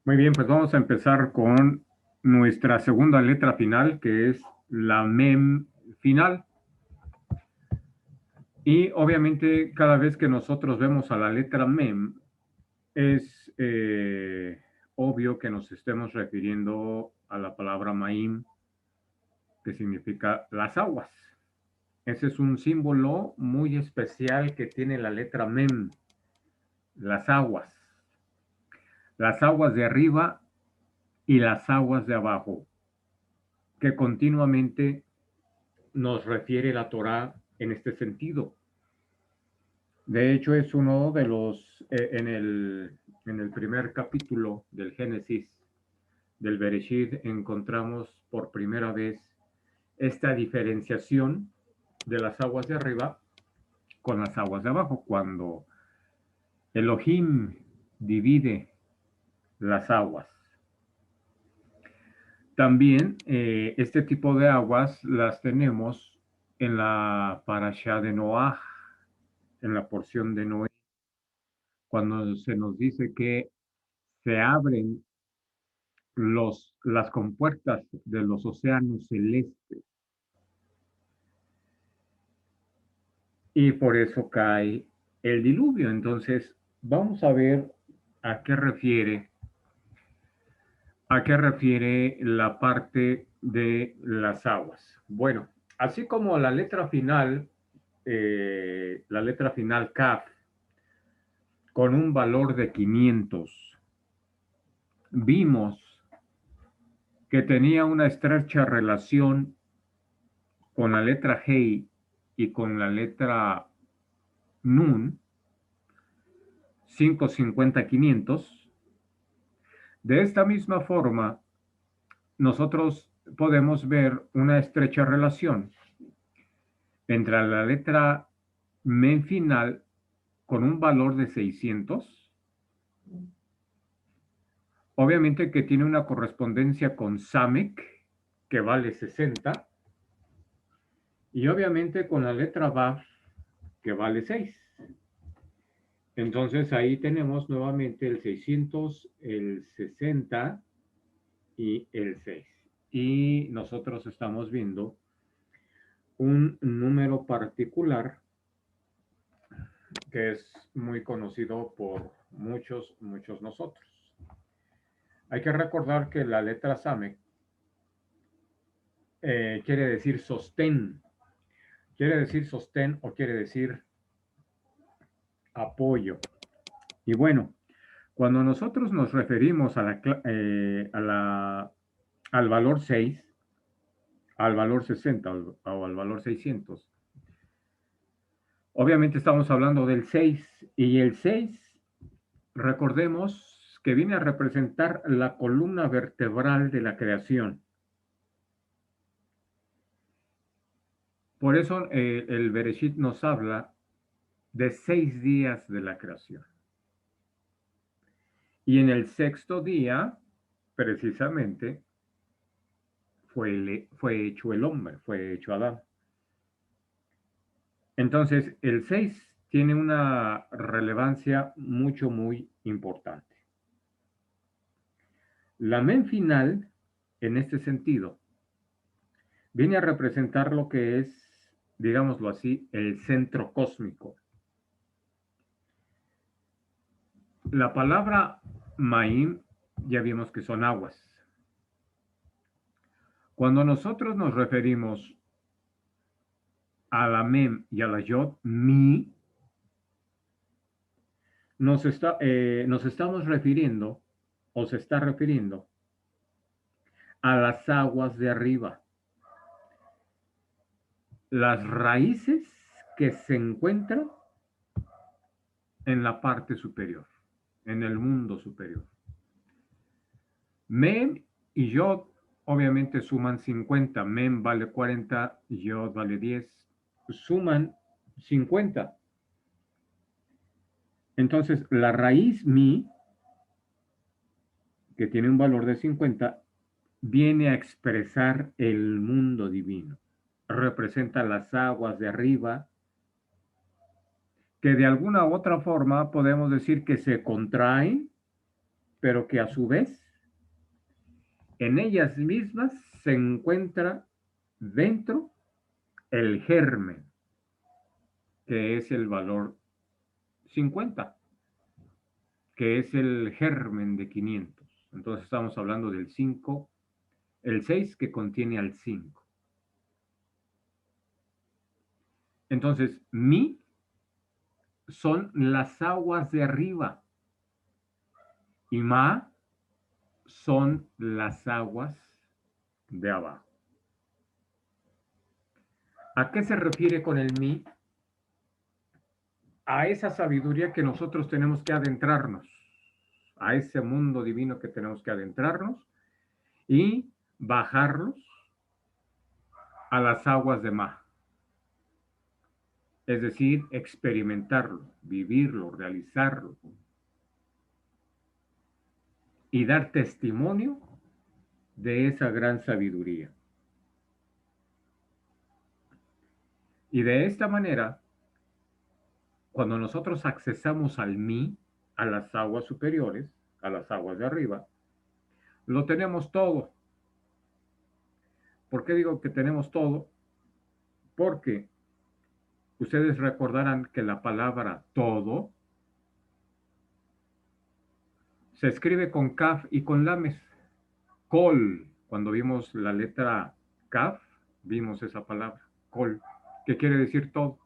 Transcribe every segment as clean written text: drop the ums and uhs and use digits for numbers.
Muy bien, pues vamos a empezar con nuestra segunda letra final, que es la mem final. Y obviamente cada vez que nosotros vemos a la letra mem, es obvio que nos estemos refiriendo a la palabra maim, que significa las aguas. Ese es un símbolo muy especial que tiene la letra mem, las aguas. Las aguas de arriba y las aguas de abajo, que continuamente nos refiere la Torá en este sentido. De hecho, es uno de los, en el primer capítulo del Génesis, del Bereshit, encontramos por primera vez esta diferenciación de las aguas de arriba con las aguas de abajo, cuando Elohim divide las aguas. También este tipo de aguas las tenemos en la parashá de Noah, en la porción de Noé, cuando se nos dice que se abren las compuertas de los océanos celestes y por eso cae el diluvio. Entonces, vamos a ver a qué refiere, a qué refiere la parte de las aguas. Bueno, así como la letra final Kaf, con un valor de 500, vimos que tenía una estrecha relación con la letra Hei y con la letra Nun, 550-500. De esta misma forma, nosotros podemos ver una estrecha relación entre la letra Men final con un valor de 600, obviamente que tiene una correspondencia con Samek, que vale 60, y obviamente con la letra Vav, que vale 6. Entonces ahí tenemos nuevamente el 600, el 60 y el 6. Y nosotros estamos viendo un número particular que es muy conocido por muchos nosotros. Hay que recordar que la letra Samek quiere decir sostén. Quiere decir sostén o quiere decir apoyo. Y bueno, cuando nosotros nos referimos al valor 6, al valor 60 o al valor 600, obviamente estamos hablando del 6 y el 6, recordemos que viene a representar la columna vertebral de la creación. Por eso el Bereshit nos habla de 6 días de la creación. Y en el sexto día, precisamente, fue hecho el hombre, fue hecho Adán. Entonces, el 6 tiene una relevancia muy importante. La men final, en este sentido, viene a representar lo que es, digámoslo así, el centro cósmico. La palabra Maim ya vimos que son aguas. Cuando nosotros nos referimos a la Mem y a la Yod, Mi, nos estamos refiriendo, o se está refiriendo, a las aguas de arriba, las raíces que se encuentran en la parte superior, en el mundo superior. Mem y Yod obviamente suman 50, Mem vale 40, Yod vale 10, suman 50. Entonces, la raíz Mi, que tiene un valor de 50, viene a expresar el mundo divino. Representa las aguas de arriba, que de alguna u otra forma podemos decir que se contraen pero que a su vez en ellas mismas se encuentra dentro el germen, que es el valor 50, que es el germen de 500. Entonces estamos hablando del 5, el 6 que contiene al 5. Entonces, mi son las aguas de arriba y ma son las aguas de abajo. ¿A qué se refiere con el mi? A esa sabiduría que nosotros tenemos que adentrarnos, a ese mundo divino que tenemos que adentrarnos y bajarlos a las aguas de ma. Es decir, experimentarlo, vivirlo, realizarlo y dar testimonio de esa gran sabiduría. Y de esta manera, cuando nosotros accesamos al mí, a las aguas superiores, a las aguas de arriba, lo tenemos todo. ¿Por qué digo que tenemos todo? Porque ustedes recordarán que la palabra todo se escribe con kaf y con lames. Kol, cuando vimos la letra kaf, vimos esa palabra, kol, que quiere decir todo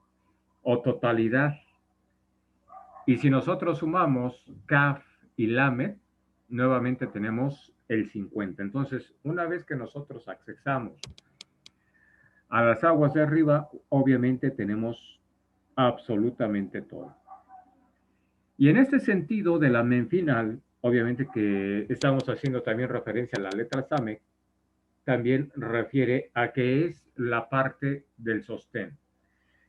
o totalidad. Y si nosotros sumamos kaf y lamet, nuevamente tenemos el 50. Entonces, una vez que nosotros accesamos a las aguas de arriba, obviamente tenemos absolutamente todo. Y en este sentido de la men final, obviamente que estamos haciendo también referencia a la letra Samek, también refiere a que es la parte del sostén.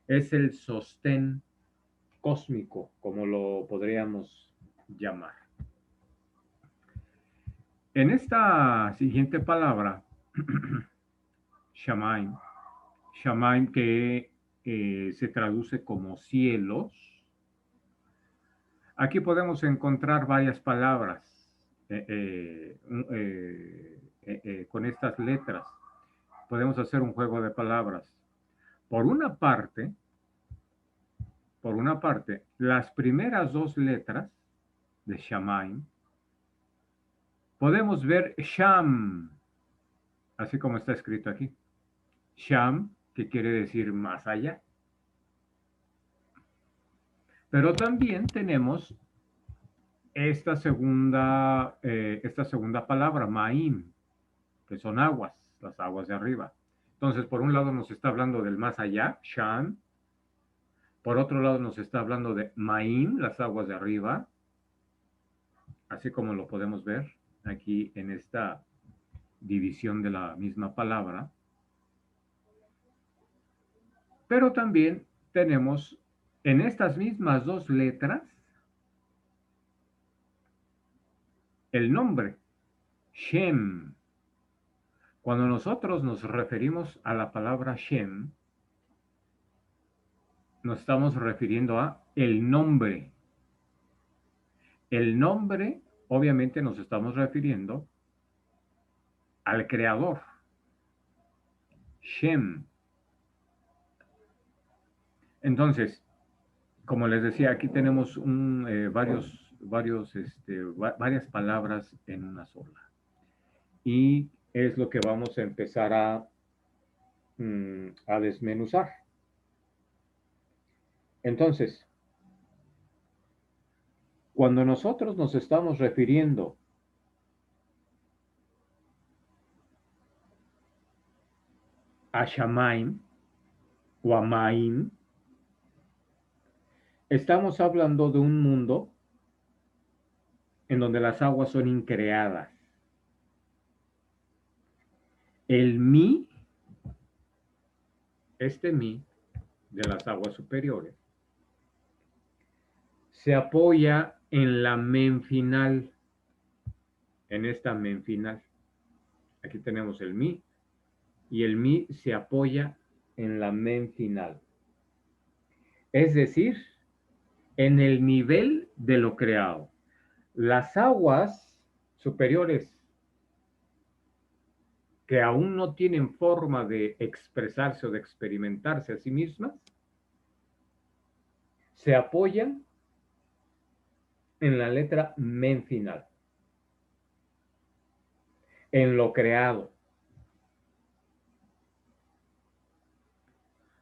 Es el sostén cósmico, como lo podríamos llamar. En esta siguiente palabra, Shamaim, Shamaim que se traduce como cielos, aquí podemos encontrar varias palabras con estas letras. Podemos hacer un juego de palabras. Por una parte, las primeras dos letras de Shamaim, podemos ver Sham, así como está escrito aquí. Sham, que quiere decir más allá. Pero también tenemos esta segunda palabra, Maim, que son aguas, las aguas de arriba. Entonces, por un lado nos está hablando del más allá, Sham. Por otro lado nos está hablando de Maim, las aguas de arriba, así como lo podemos ver aquí en esta división de la misma palabra. Pero también tenemos en estas mismas dos letras el nombre, Shem. Cuando nosotros nos referimos a la palabra Shem, nos estamos refiriendo a el nombre. El nombre, obviamente, nos estamos refiriendo al creador, Shem. Entonces, como les decía, aquí tenemos varias palabras en una sola. Y es lo que vamos a empezar a desmenuzar. Entonces, cuando nosotros nos estamos refiriendo a Shamaim o a Maim, estamos hablando de un mundo en donde las aguas son increadas. El mi, este mi de las aguas superiores, se apoya en la men final, en esta men final. Aquí tenemos el mi, y el mi se apoya en la men final. Es decir, en el nivel de lo creado. Las aguas superiores que aún no tienen forma de expresarse o de experimentarse a sí mismas, se apoyan en la letra men final, en lo creado.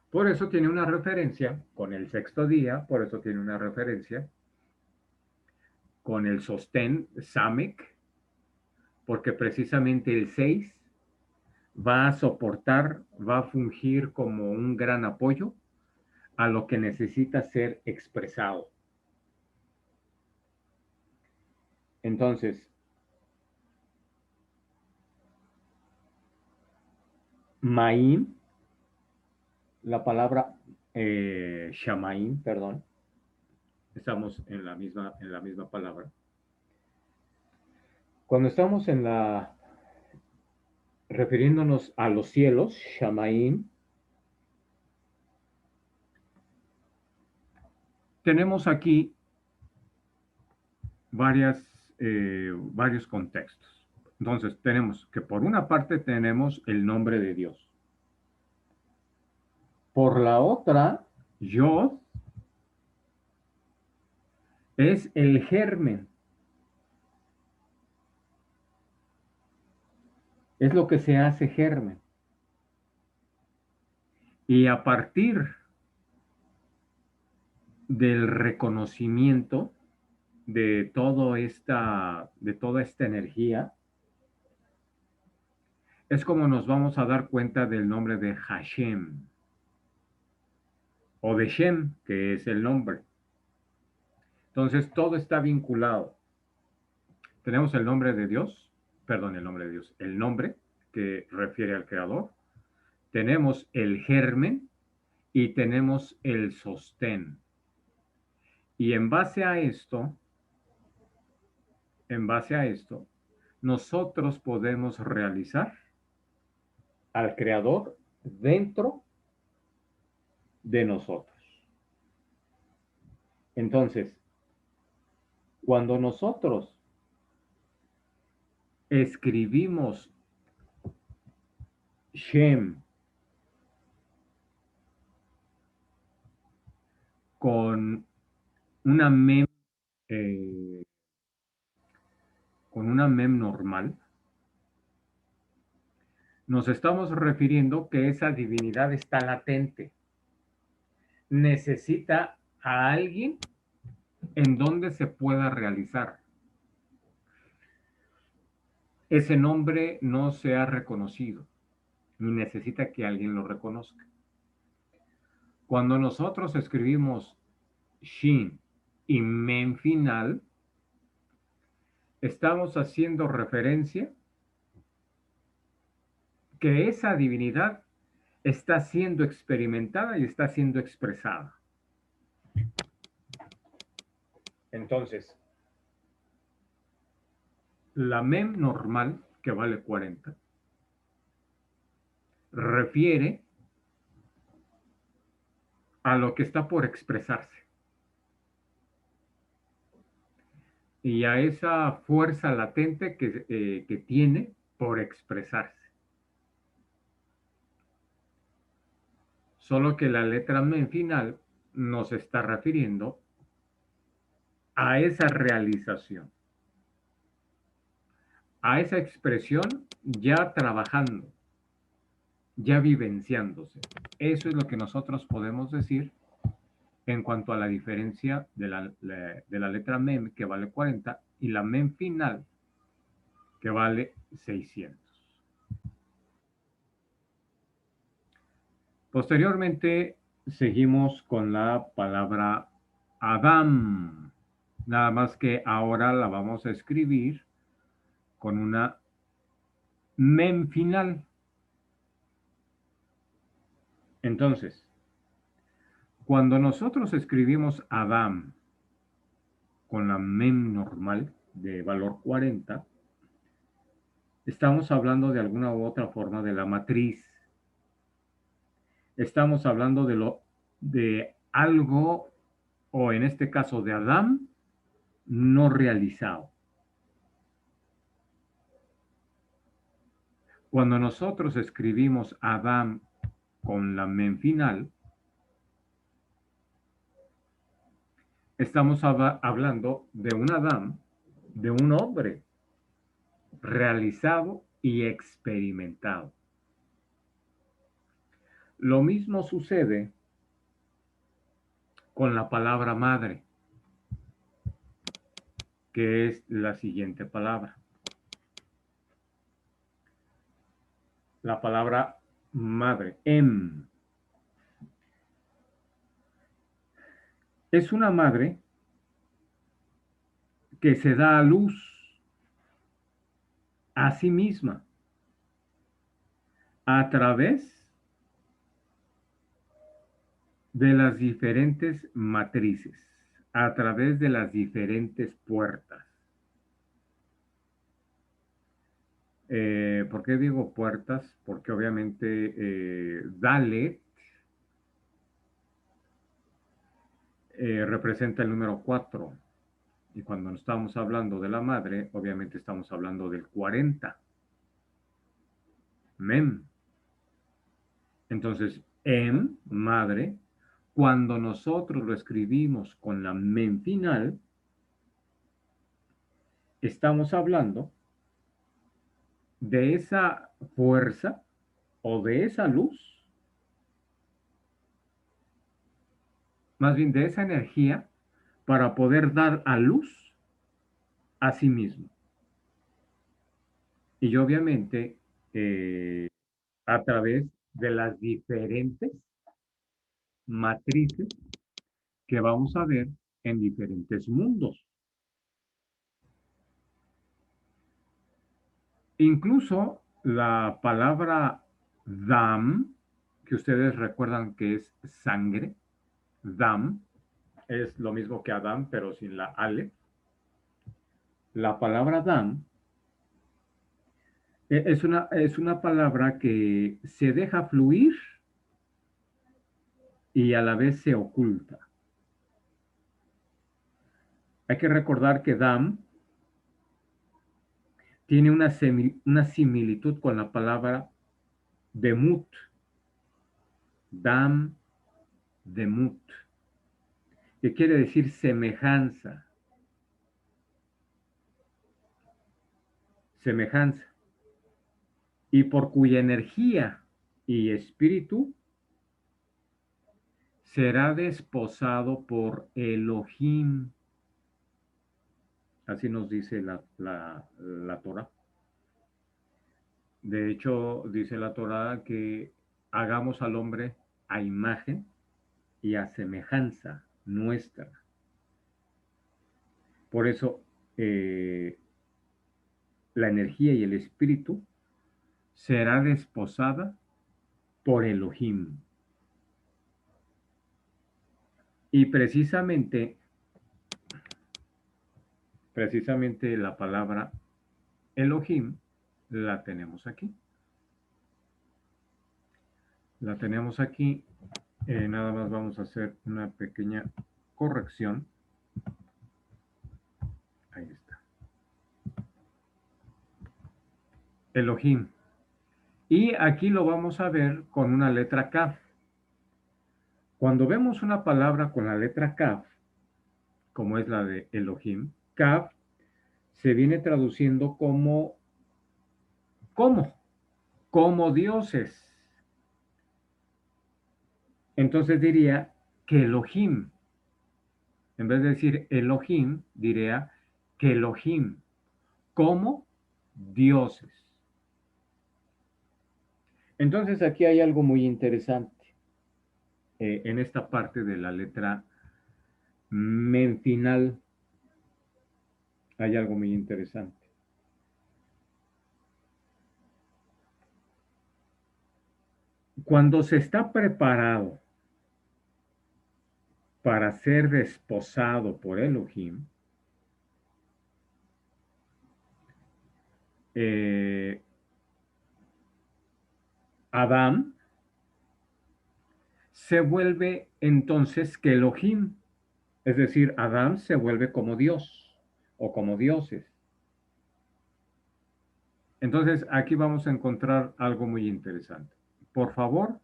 Por eso tiene una referencia con el sexto día, por eso tiene una referencia con el sostén Samek, porque precisamente el 6 va a soportar, va a fungir como un gran apoyo a lo que necesita ser expresado. Entonces, Maim, la palabra Shamaim, perdón, estamos en la misma palabra. Cuando estamos refiriéndonos a los cielos, Shamaim, tenemos aquí varios contextos. Entonces, tenemos que por una parte tenemos el nombre de Dios. Por la otra, Yod es el germen. Es lo que se hace germen. Y a partir del reconocimiento de toda esta energía, es como nos vamos a dar cuenta del nombre de Hashem, o de Shem, que es el nombre. Entonces, todo está vinculado. Tenemos el nombre de Dios, perdón, el nombre de Dios, el nombre que refiere al Creador. Tenemos el germen y tenemos el sostén. Y en base a esto, nosotros podemos realizar al Creador dentro de nosotros. Entonces, cuando nosotros escribimos Shem con una mem, normal, nos estamos refiriendo que esa divinidad está latente. Necesita a alguien en donde se pueda realizar. Ese nombre no se ha reconocido, ni necesita que alguien lo reconozca. Cuando nosotros escribimos Shin y Men final, estamos haciendo referencia que esa divinidad está siendo experimentada y está siendo expresada. Entonces, la mem normal, que vale 40, refiere a lo que está por expresarse y a esa fuerza latente que tiene por expresarse. Solo que la letra mem final nos está refiriendo a esa realización, a esa expresión ya trabajando, ya vivenciándose. Eso es lo que nosotros podemos decir en cuanto a la diferencia de la letra mem, que vale 40, y la mem final, que vale 600. Posteriormente, seguimos con la palabra Adam. Nada más que ahora la vamos a escribir con una mem final. Entonces, cuando nosotros escribimos Adam con la mem normal de valor 40, estamos hablando de alguna u otra forma de la matriz. Estamos hablando de algo, o en este caso de Adam, no realizado. Cuando nosotros escribimos Adán con la men final, estamos hablando de un Adán, de un hombre realizado y experimentado. Lo mismo sucede con la palabra madre, que es la siguiente palabra. La palabra madre, es una madre que se da a luz a sí misma a través de las diferentes matrices, a través de las diferentes puertas. ¿Por qué digo puertas? Porque obviamente Dalet representa el número 4. Y cuando estamos hablando de la madre, obviamente estamos hablando del 40. Mem. Entonces, madre, cuando nosotros lo escribimos con la mem final, estamos hablando de esa fuerza o de esa luz, más bien de esa energía para poder dar a luz a sí mismo. Y obviamente a través de las diferentes matrices que vamos a ver en diferentes mundos. Incluso la palabra dam, que ustedes recuerdan que es sangre, dam, es lo mismo que Adam, pero sin la ale. La palabra dam es una palabra que se deja fluir y a la vez se oculta. Hay que recordar que dam tiene una similitud con la palabra demut, dam, demut, que quiere decir semejanza, semejanza, y por cuya energía y espíritu será desposado por Elohim. Así nos dice la Torah. De hecho, dice la Torah que hagamos al hombre a imagen y a semejanza nuestra. Por eso, la energía y el espíritu será desposada por Elohim. Y precisamente la palabra Elohim la tenemos aquí. La tenemos aquí. Nada más vamos a hacer una pequeña corrección. Ahí está. Elohim. Y aquí lo vamos a ver con una letra K. Cuando vemos una palabra con la letra K, como es la de Elohim, K se viene traduciendo como ¿cómo? Como dioses. Entonces diría que Elohim, en vez de decir Elohim, diría que Elohim, como dioses. Entonces aquí hay algo muy interesante en esta parte de la letra men final. Hay algo muy interesante. Cuando se está preparado para ser desposado por Elohim, Adán se vuelve entonces que Elohim, es decir, Adán se vuelve como Dios o como dioses. Entonces, aquí vamos a encontrar algo muy interesante. Por favor,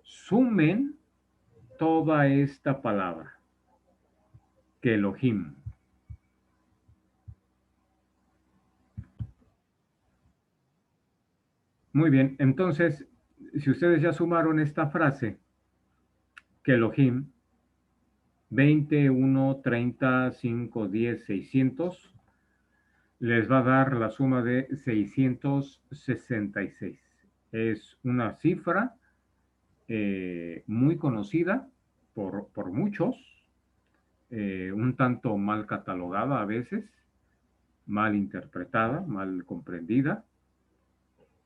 sumen toda esta palabra, que Elohim. Muy bien, entonces, si ustedes ya sumaron esta frase, que Elohim, 20, 1, 30, 5, 10, 600, les va a dar la suma de 666. Es una cifra muy conocida por muchos, un tanto mal catalogada a veces, mal interpretada, mal comprendida.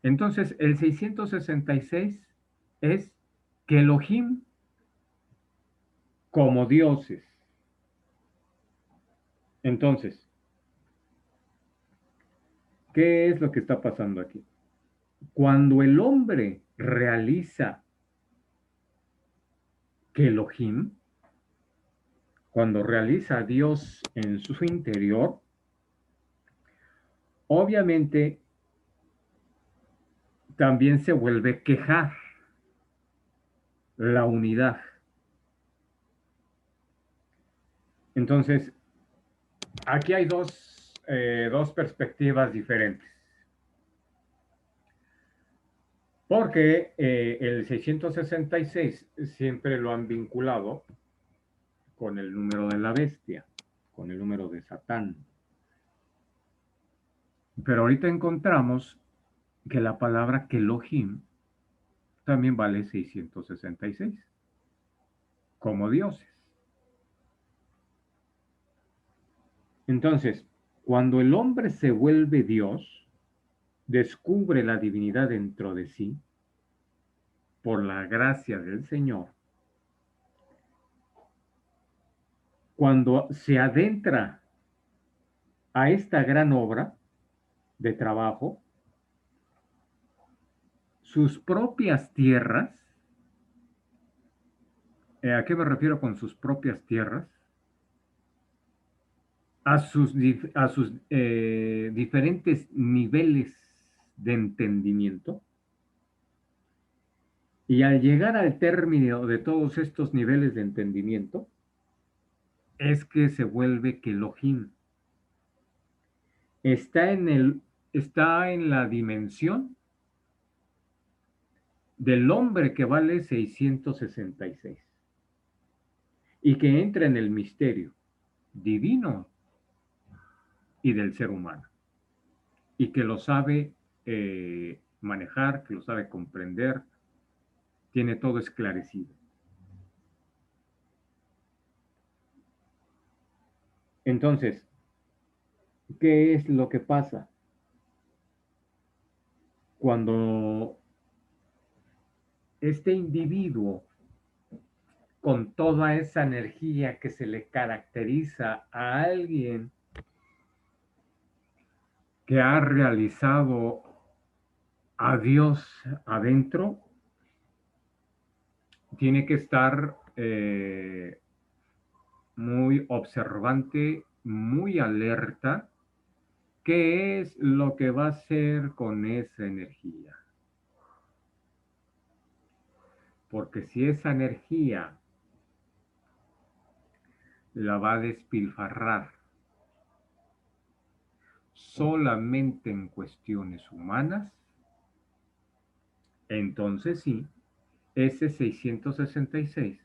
Entonces, el 666 es que Elohim como dioses. Entonces, ¿qué es lo que está pasando aquí? Cuando el hombre realiza que Elohim, cuando realiza a Dios en su interior, obviamente también se vuelve quejar la unidad. Entonces, aquí hay dos perspectivas diferentes. Porque el 666 siempre lo han vinculado con el número de la bestia, con el número de Satán. Pero ahorita encontramos que la palabra Kelohim también vale 666, como dioses. Entonces, cuando el hombre se vuelve Dios, descubre la divinidad dentro de sí, por la gracia del Señor, cuando se adentra a esta gran obra de trabajo, sus propias tierras, ¿a qué me refiero con sus propias tierras? A sus diferentes niveles de entendimiento. Y al llegar al término de todos estos niveles de entendimiento, es que se vuelve que Elohim está en la dimensión del hombre que vale 666 y que entra en el misterio divino y del ser humano y que lo sabe manejar, que lo sabe comprender, tiene todo esclarecido. Entonces, ¿qué es lo que pasa cuando este individuo, con toda esa energía que se le caracteriza a alguien que ha realizado a Dios adentro, tiene que estar muy observante, muy alerta? ¿Qué es lo que va a hacer con esa energía? Porque si esa energía la va a despilfarrar solamente en cuestiones humanas, entonces sí, ese 666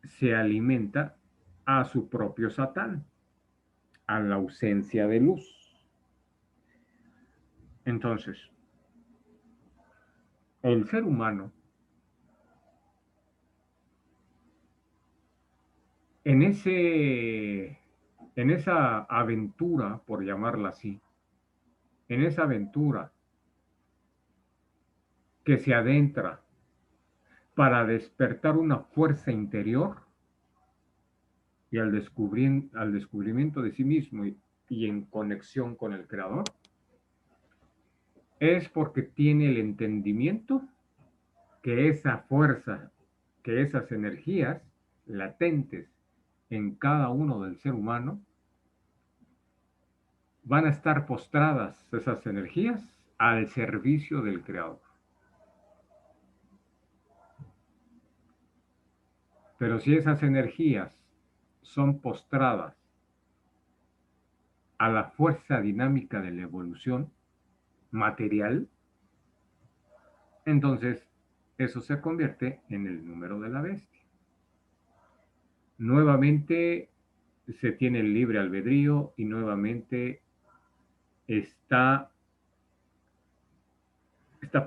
se alimenta a su propio Satán, a la ausencia de luz. Entonces, el ser humano, en esa aventura, por llamarla así, en esa aventura que se adentra para despertar una fuerza interior y al descubrimiento de sí mismo y en conexión con el Creador, es porque tiene el entendimiento que esa fuerza, que esas energías latentes en cada uno del ser humano van a estar postradas esas energías al servicio del Creador. Pero si esas energías son postradas a la fuerza dinámica de la evolución material, entonces eso se convierte en el número de la bestia. Nuevamente se tiene el libre albedrío y nuevamente esta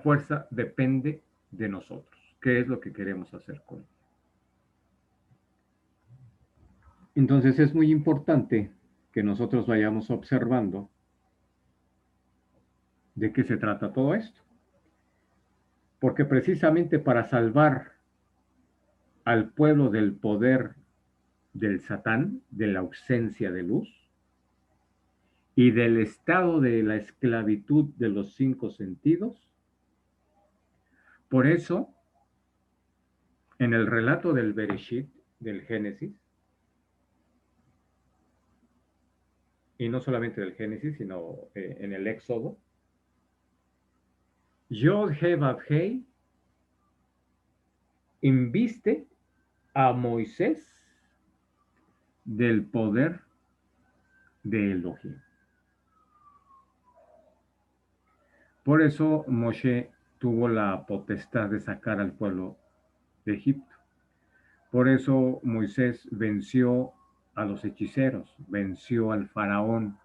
fuerza depende de nosotros. ¿Qué es lo que queremos hacer con ella? Entonces es muy importante que nosotros vayamos observando de qué se trata todo esto. Porque precisamente para salvar al pueblo del poder del Satán, de la ausencia de luz y del estado de la esclavitud de los 5 sentidos, por eso, en el relato del Bereshit, del Génesis, y no solamente del Génesis, sino en el Éxodo, Yod-Heh-Vav-Heh inviste a Moisés del poder de Elohim. Por eso Moshe tuvo la potestad de sacar al pueblo de Egipto. Por eso Moisés venció a los hechiceros, venció al faraón.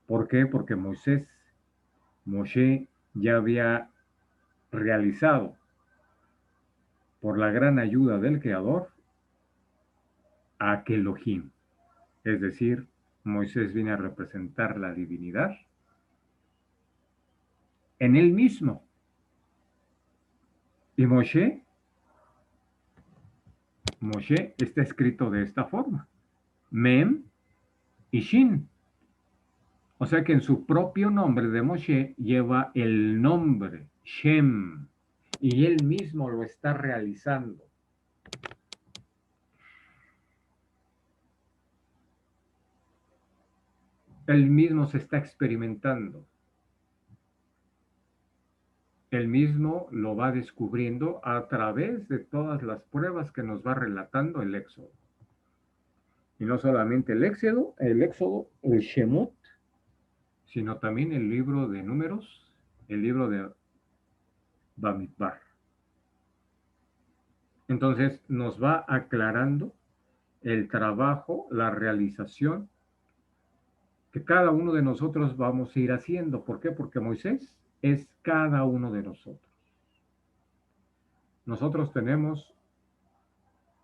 ¿Por qué? Porque Moshe ya había realizado, por la gran ayuda del Creador, a Elohim. Es decir, Moisés viene a representar la divinidad en él mismo. Y Moshe está escrito de esta forma: Mem y Shin. O sea que en su propio nombre de Moshe lleva el nombre Shem, y él mismo lo está realizando. Él mismo se está experimentando. Él mismo lo va descubriendo a través de todas las pruebas que nos va relatando el Éxodo. Y no solamente el Éxodo, el Shemot, sino también el libro de Números, el libro de Bamidbar. Entonces nos va aclarando el trabajo, la realización que cada uno de nosotros vamos a ir haciendo. ¿Por qué? Porque Moisés es cada uno de nosotros. Nosotros tenemos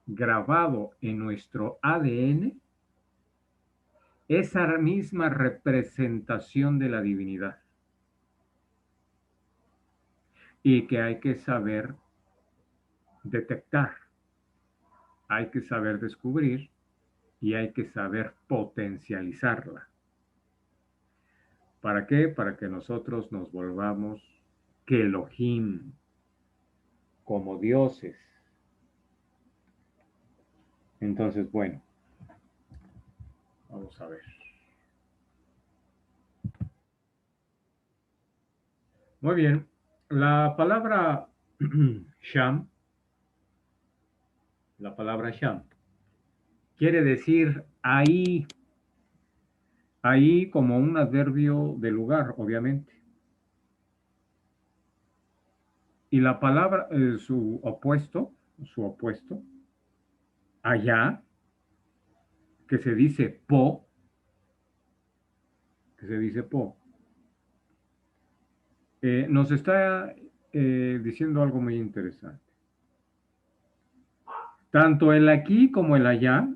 grabado en nuestro ADN esa misma representación de la divinidad, y que hay que saber detectar, hay que saber descubrir y hay que saber potencializarla. ¿Para qué? Para que nosotros nos volvamos Elohim, como dioses. Entonces, bueno, vamos a ver. Muy bien, la palabra Sham, quiere decir ahí, ahí como un adverbio de lugar, obviamente. Y la palabra, su opuesto, allá, que se dice po, nos está diciendo algo muy interesante. Tanto el aquí como el allá,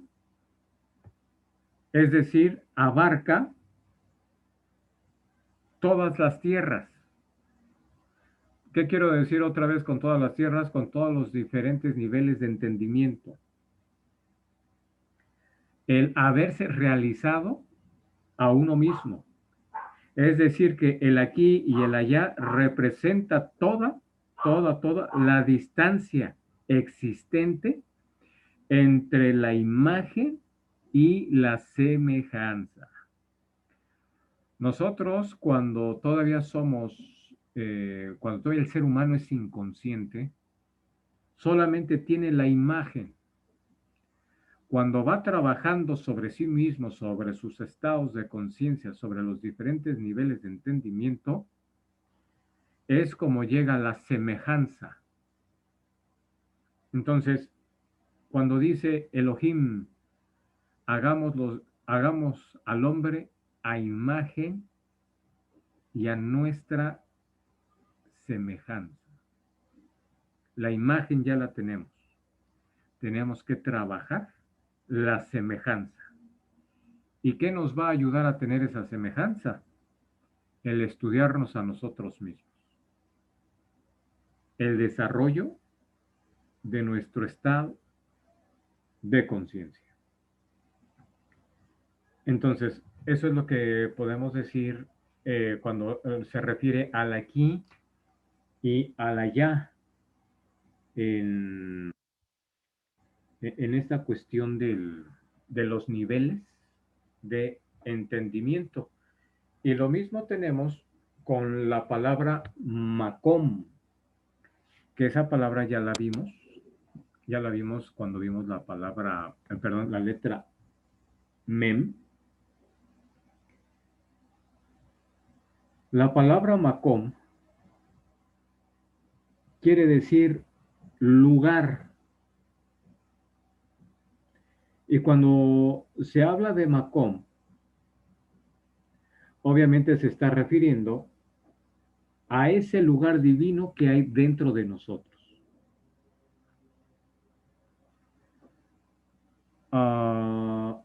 es decir, abarca todas las tierras. ¿Qué quiero decir otra vez con todas las tierras? Con todos los diferentes niveles de entendimiento. El haberse realizado a uno mismo. Es decir, que el aquí y el allá representa toda la distancia existente entre la imagen y la semejanza. Nosotros cuando todavía cuando todavía el ser humano es inconsciente, solamente tiene la imagen. Cuando va trabajando sobre sí mismo, sobre sus estados de conciencia, sobre los diferentes niveles de entendimiento, es como llega la semejanza. Entonces, cuando dice Elohim, hagamos al hombre a imagen y a nuestra semejanza. La imagen ya la tenemos. Tenemos que trabajar la semejanza. ¿Y qué nos va a ayudar a tener esa semejanza? El estudiarnos a nosotros mismos. El desarrollo de nuestro estado de conciencia. Entonces, eso es lo que podemos decir cuando se refiere al aquí y al allá en, en esta cuestión de los niveles de entendimiento. Y lo mismo tenemos con la palabra Macom, que esa palabra ya la vimos cuando vimos la palabra, perdón, la letra Mem. La palabra Macom quiere decir lugar. Y cuando se habla de Macom, obviamente se está refiriendo a ese lugar divino que hay dentro de nosotros. Uh,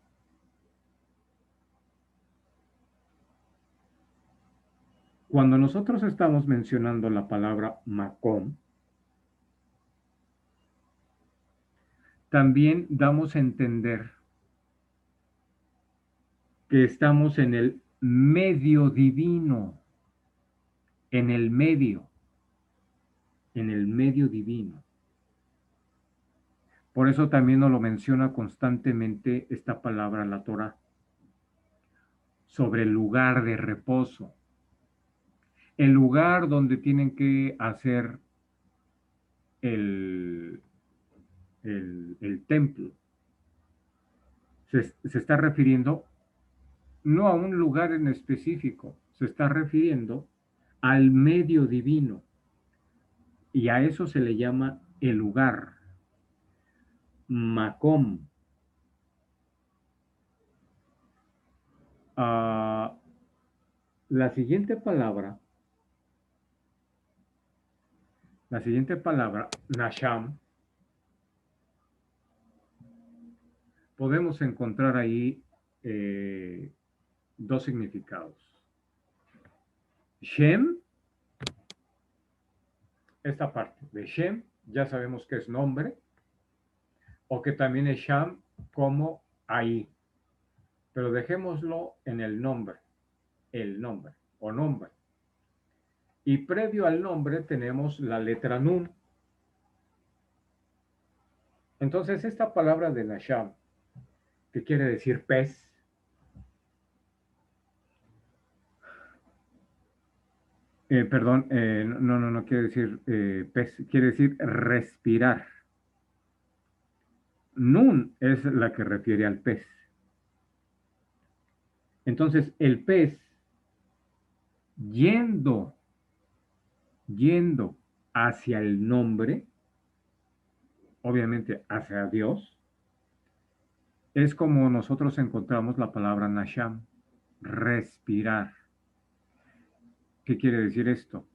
Cuando nosotros estamos mencionando la palabra Macom, también damos a entender que estamos en el medio divino, en el medio divino. Por eso también nos lo menciona constantemente esta palabra, la Torah, sobre el lugar de reposo, el lugar donde tienen que hacer el, el templo. Se está refiriendo no a un lugar en específico, se está refiriendo al medio divino. Y a eso se le llama el lugar, Macom. La siguiente palabra, Nasham, podemos encontrar ahí dos significados. Shem, esta parte de Shem, ya sabemos que es nombre, o que también es Sham como ahí. Pero dejémoslo en el nombre o nombre. Y previo al nombre tenemos la letra Nun. Entonces esta palabra de Nasham, que quiere decir pez, perdón, no quiere decir pez, quiere decir respirar. Nun es la que refiere al pez. Entonces el pez, yendo hacia el nombre, obviamente hacia Dios, es como nosotros encontramos la palabra Nasham, respirar. ¿Qué quiere decir esto?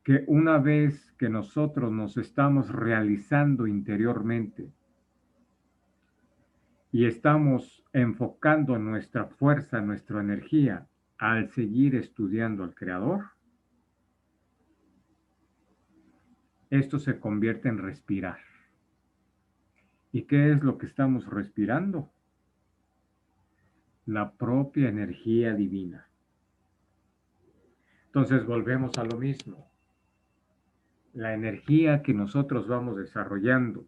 Que una vez que nosotros nos estamos realizando interiormente y estamos enfocando nuestra fuerza, nuestra energía al seguir estudiando al Creador, esto se convierte en respirar. ¿Y qué es lo que estamos respirando? La propia energía divina. Entonces volvemos a lo mismo. La energía que nosotros vamos desarrollando,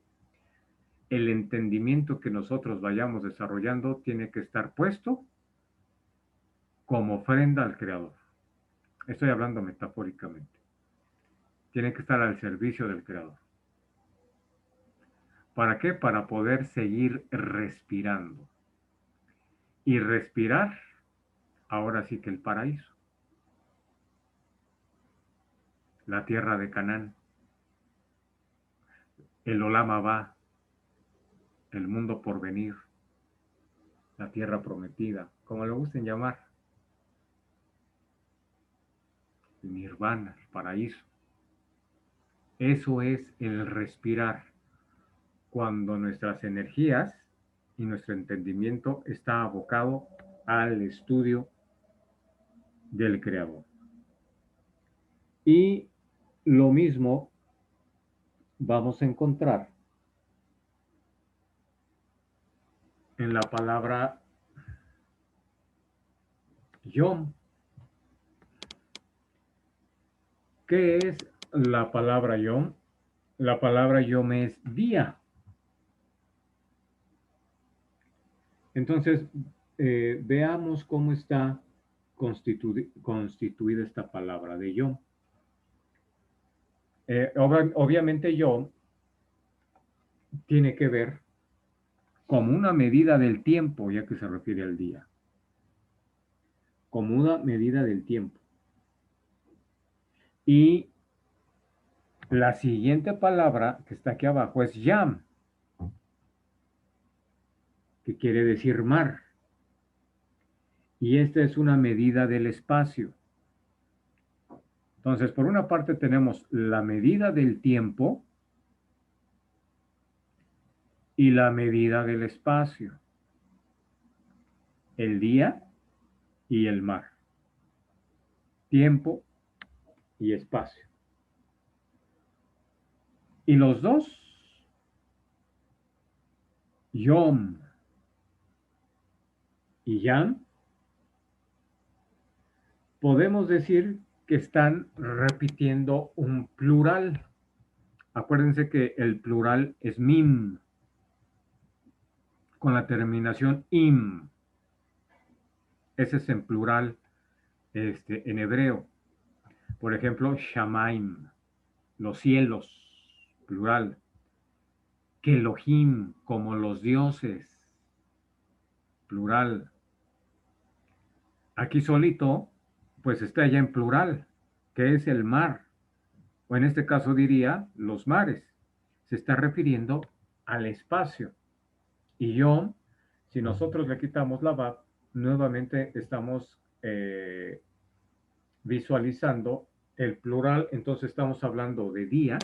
el entendimiento que nosotros vayamos desarrollando tiene que estar puesto como ofrenda al Creador. Estoy hablando metafóricamente. Tiene que estar al servicio del Creador. ¿Para qué? Para poder seguir respirando. Y respirar, ahora sí que el paraíso, la tierra de Canaán, el Olam Abba, el mundo por venir, la tierra prometida, como lo gusten llamar, el nirvana, el paraíso. Eso es el respirar, cuando nuestras energías y nuestro entendimiento está abocado al estudio del Creador. Y lo mismo vamos a encontrar en la palabra Yom. ¿Qué es la palabra Yom? La palabra Yom es día. Entonces, veamos cómo está constituida esta palabra de Yom. Obviamente Yom tiene que ver como una medida del tiempo, ya que se refiere al día. Como una medida del tiempo. Y la siguiente palabra que está aquí abajo es Yam, que quiere decir mar. Y esta es una medida del espacio. Entonces, por una parte tenemos la medida del tiempo y la medida del espacio. El día y el mar. Tiempo y espacio. Y los dos, Yom y Yam, podemos decir que están repitiendo un plural. Acuérdense que el plural es mim, con la terminación im. Ese es en plural en hebreo. Por ejemplo, shamaim, los cielos, plural. Kelohim, como los dioses, plural. Aquí solito, pues está ya en plural, que es el mar, o en este caso diría los mares. Se está refiriendo al espacio. Y yo, si nosotros le quitamos la Vav, nuevamente estamos visualizando el plural, entonces estamos hablando de días,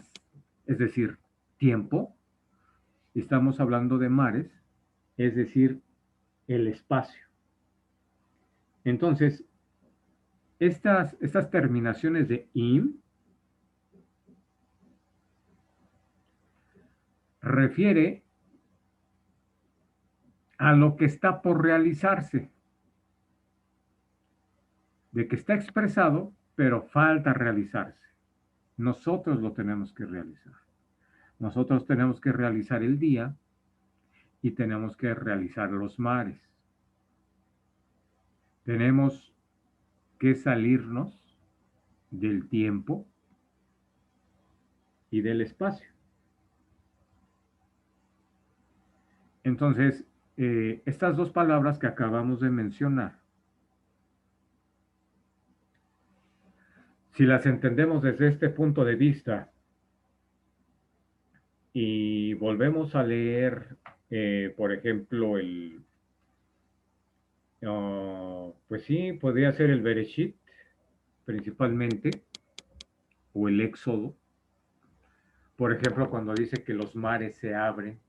es decir, tiempo, y estamos hablando de mares, es decir, el espacio. Entonces, estas terminaciones de im refiere a lo que está por realizarse, de que está expresado, pero falta realizarse. Nosotros lo tenemos que realizar. Nosotros tenemos que realizar el día y tenemos que realizar los mares. Tenemos que salirnos del tiempo y del espacio. Entonces, estas dos palabras que acabamos de mencionar, si las entendemos desde este punto de vista y volvemos a leer, por ejemplo, pues sí, podría ser el Bereshit, principalmente, o el Éxodo. Por ejemplo, cuando dice que los mares se abren,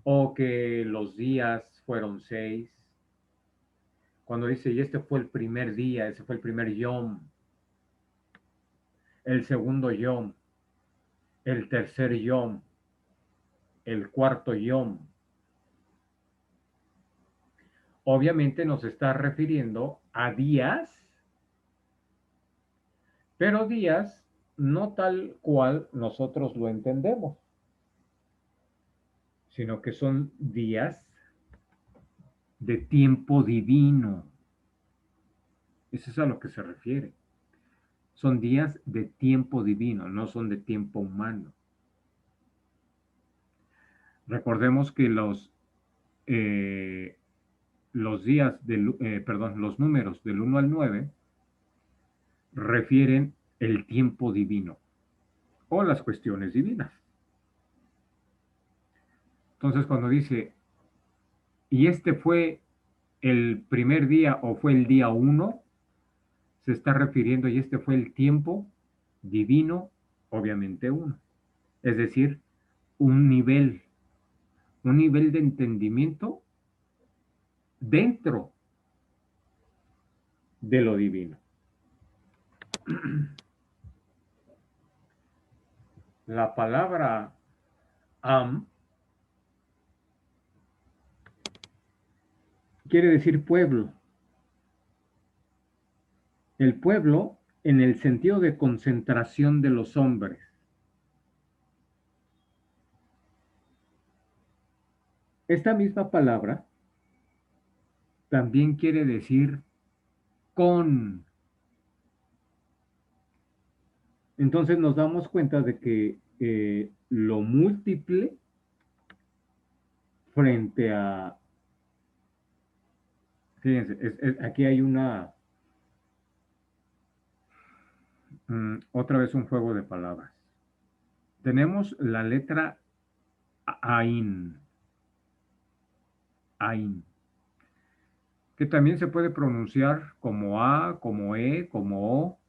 o que los días fueron 6. Cuando dice, y este fue el primer día, ese fue el primer Yom, el segundo Yom, el tercer Yom, el cuarto Yom. Obviamente nos está refiriendo a días, pero días no tal cual nosotros lo entendemos, sino que son días de tiempo divino. Eso es a lo que se refiere. Son días de tiempo divino, no son de tiempo humano. Recordemos que los días perdón, los números del 1 al 9 refieren el tiempo divino o las cuestiones divinas. Entonces, cuando dice, y este fue el primer día o fue el día 1, se está refiriendo, y este fue el tiempo divino, obviamente 1. Es decir, un nivel, un nivel de entendimiento dentro de lo divino. La palabra Am quiere decir pueblo. El pueblo en el sentido de concentración de los hombres. Esta misma palabra también quiere decir con. Entonces nos damos cuenta de que lo múltiple frente a. Fíjense, aquí hay otra vez un juego de palabras. Tenemos la letra Ain, Ain, que también se puede pronunciar como A, como E, como O.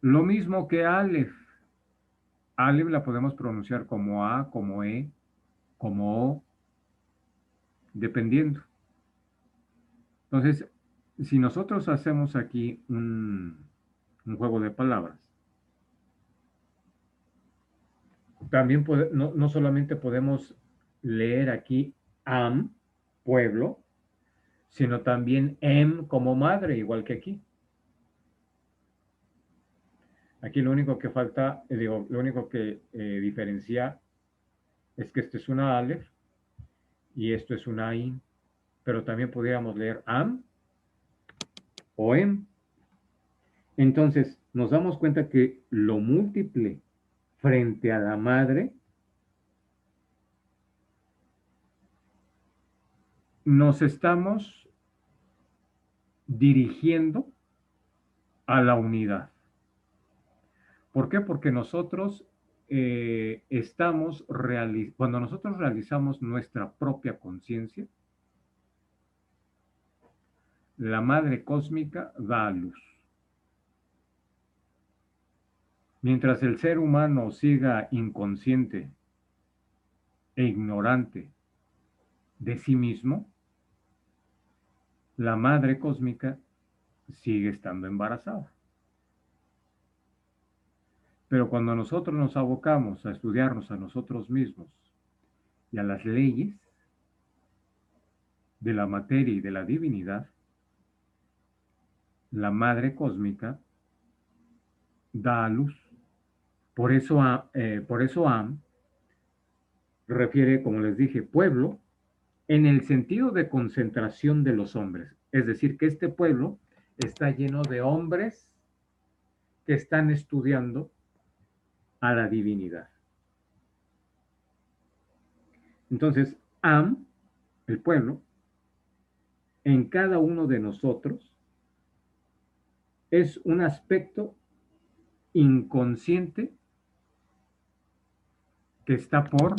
Lo mismo que Aleph. Aleph la podemos pronunciar como A, como E, como O, dependiendo. Entonces, si nosotros hacemos aquí un juego de palabras, también no solamente podemos leer aquí am, pueblo, sino también em como madre, igual que aquí. Aquí lo único que falta, lo único que diferencia es que este es una Aleph y esto es una Ain, pero también podríamos leer am o em. Entonces, nos damos cuenta que lo múltiple frente a la madre nos estamos dirigiendo a la unidad. ¿Por qué? Porque nosotros cuando nosotros realizamos nuestra propia conciencia, la madre cósmica da a luz. Mientras el ser humano siga inconsciente e ignorante de sí mismo, la madre cósmica sigue estando embarazada. Pero cuando nosotros nos abocamos a estudiarnos a nosotros mismos y a las leyes de la materia y de la divinidad, la madre cósmica da a luz. Por eso Am refiere, como les dije, pueblo en el sentido de concentración de los hombres. Es decir, que este pueblo está lleno de hombres que están estudiando a la divinidad. Entonces, Am, el pueblo, en cada uno de nosotros es un aspecto inconsciente que está por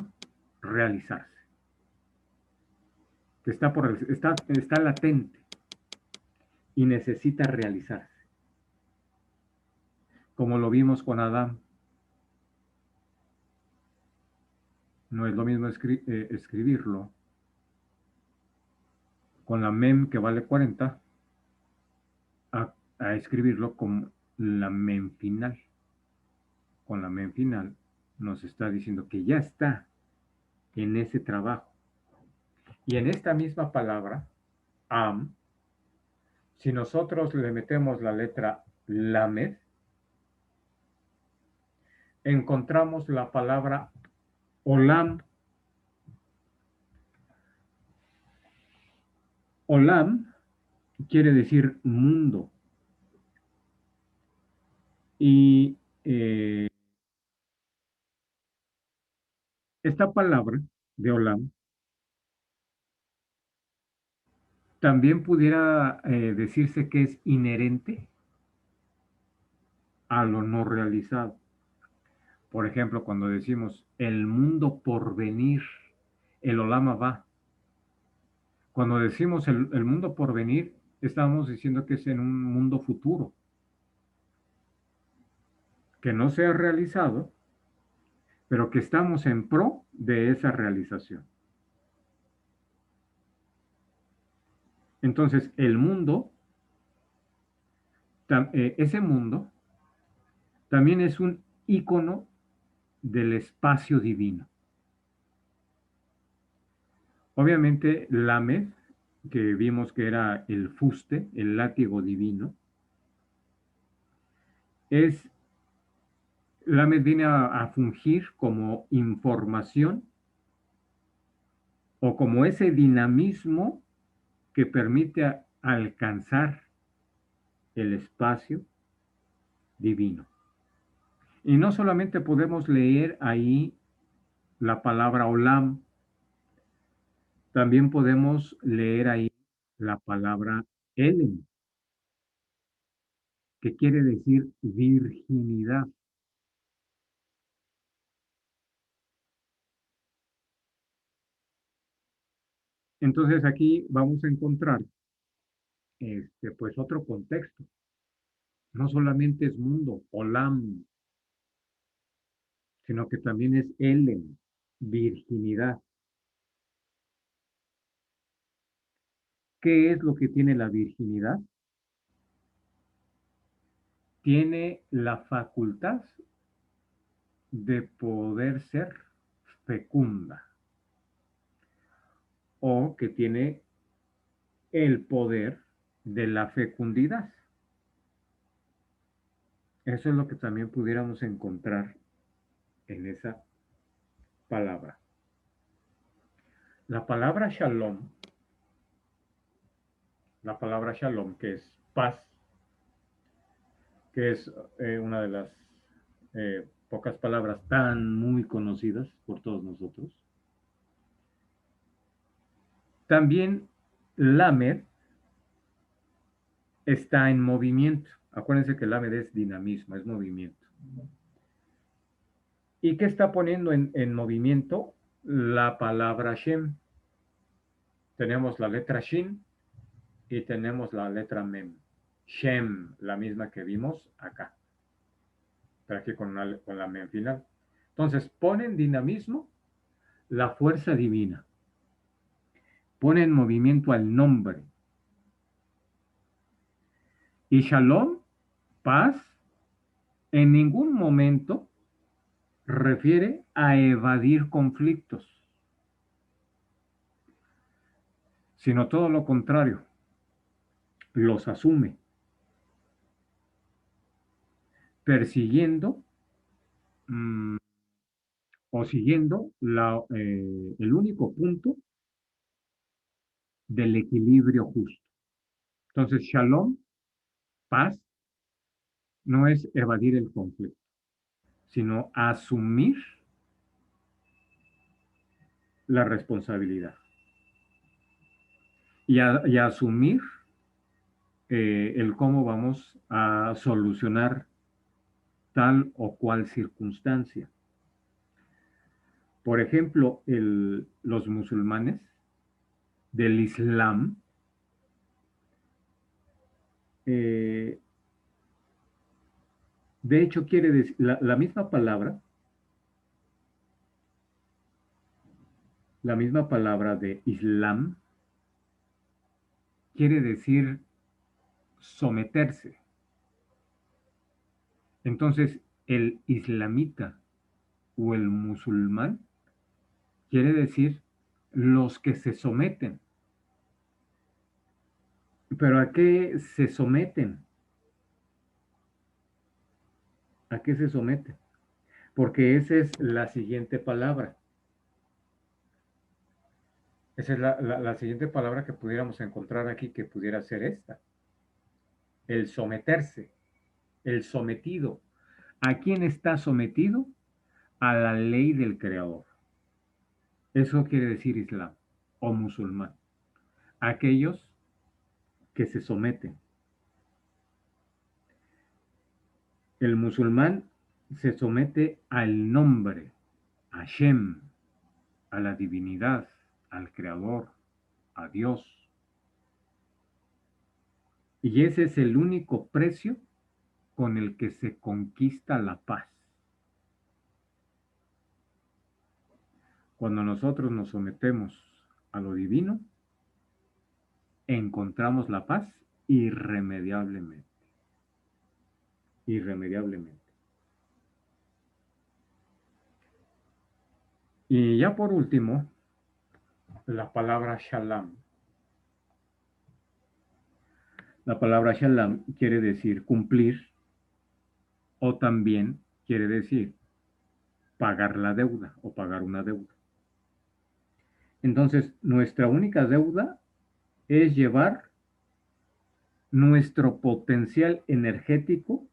realizarse, que está latente y necesita realizarse. Como lo vimos con Adán. No es lo mismo escribirlo con la mem que vale 40 a escribirlo con la mem final. Con la mem final nos está diciendo que ya está en ese trabajo. Y en esta misma palabra, am, si nosotros le metemos la letra lamed, encontramos la palabra olam. Olam quiere decir mundo. Y esta palabra de Olam también pudiera decirse que es inherente a lo no realizado. Por ejemplo, cuando decimos el mundo por venir, el Olam Abba. Cuando decimos el mundo por venir, estamos diciendo que es en un mundo futuro, que no se ha realizado, pero que estamos en pro de esa realización. Entonces, el mundo, ese mundo, también es un ícono del espacio divino. Obviamente, Lamed, que vimos que era el fuste, el látigo divino, es, Lamed viene a fungir como información o como ese dinamismo que permite alcanzar el espacio divino. Y no solamente podemos leer ahí la palabra Olam, también podemos leer ahí la palabra Elen, que quiere decir virginidad. Entonces aquí vamos a encontrar pues otro contexto. No solamente es mundo, Olam, sino que también es Elen, virginidad. ¿Qué es lo que tiene la virginidad? Tiene la facultad de poder ser fecunda o que tiene el poder de la fecundidad. Eso es lo que también pudiéramos encontrar en esa palabra. La la palabra shalom, que es paz, que es una de las pocas palabras tan muy conocidas por todos nosotros. También Lamed está en movimiento. Acuérdense que Lamed es dinamismo, es movimiento. ¿Y qué está poniendo en movimiento? La palabra Shem. Tenemos la letra Shin y tenemos la letra Mem. Shem, la misma que vimos acá, pero aquí con la Mem final. Entonces, pone en dinamismo la fuerza divina. Pone en movimiento al nombre. Y Shalom, paz, en ningún momento refiere a evadir conflictos, sino todo lo contrario, los asume, persiguiendo mmm, o siguiendo el único punto del equilibrio justo. Entonces, shalom, paz, no es evadir el conflicto, sino asumir la responsabilidad y asumir el cómo vamos a solucionar tal o cual circunstancia. Por ejemplo, los musulmanes del Islam eh, de hecho quiere decir la misma palabra de Islam quiere decir someterse. Entonces, el islamita o el musulmán quiere decir los que se someten. ¿Pero a qué se someten? ¿A qué se someten? Porque esa es la siguiente palabra. Esa es la siguiente palabra que pudiéramos encontrar aquí, que pudiera ser esta. El someterse, el sometido. ¿A quién está sometido? A la ley del Creador. Eso quiere decir Islam o musulmán. Aquellos que se someten. El musulmán se somete al nombre, a Hashem, a la divinidad, al Creador, a Dios. Y ese es el único precio con el que se conquista la paz. Cuando nosotros nos sometemos a lo divino, encontramos la paz irremediablemente. Irremediablemente. Y ya por último, la palabra shalom. La palabra shalom quiere decir cumplir o también quiere decir pagar la deuda o pagar una deuda. Entonces, nuestra única deuda es llevar nuestro potencial energético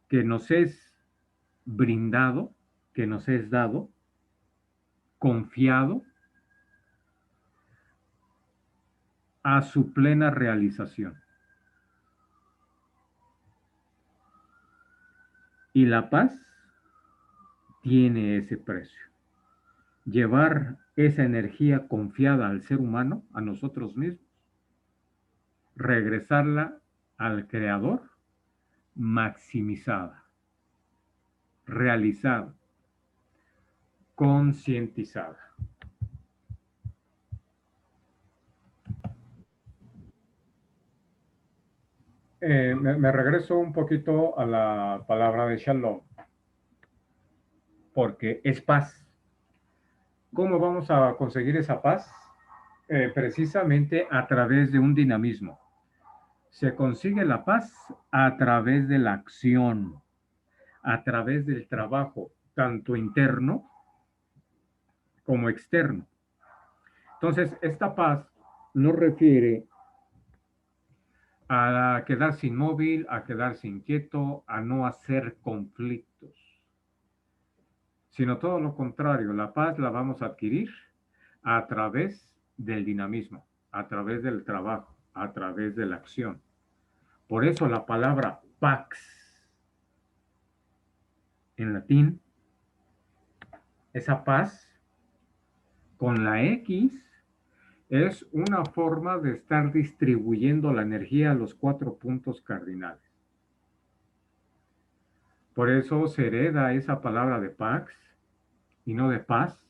que nos es brindado, que nos es dado, confiado a su plena realización. Y la paz tiene ese precio. Llevar esa energía confiada al ser humano, a nosotros mismos, regresarla al Creador maximizada, realizada, concientizada. Me regreso un poquito a la palabra de Shalom, porque es paz. ¿Cómo vamos a conseguir esa paz? Precisamente a través de un dinamismo. Se consigue la paz a través de la acción, a través del trabajo, tanto interno como externo. Entonces, esta paz no refiere a quedarse inmóvil, a quedarse inquieto, a no hacer conflictos, sino todo lo contrario. La paz la vamos a adquirir a través del dinamismo, a través del trabajo, a través de la acción. Por eso la palabra pax en latín, esa paz con la X, es una forma de estar distribuyendo la energía a los 4 puntos cardinales. Por eso se hereda esa palabra de pax y no de paz,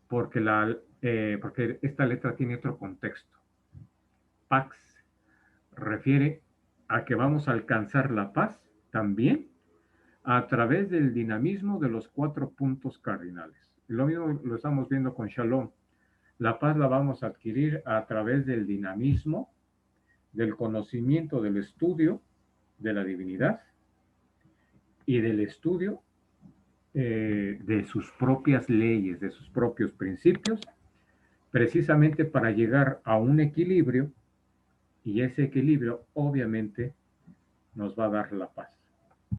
porque, porque esta letra tiene otro contexto. Pax refiere a que vamos a alcanzar la paz también a través del dinamismo de los 4 puntos cardinales. Lo mismo lo estamos viendo con Shalom. La paz la vamos a adquirir a través del dinamismo, del conocimiento, del estudio de la divinidad y del estudio de sus propias leyes, de sus propios principios, precisamente para llegar a un equilibrio, y ese equilibrio obviamente nos va a dar la paz.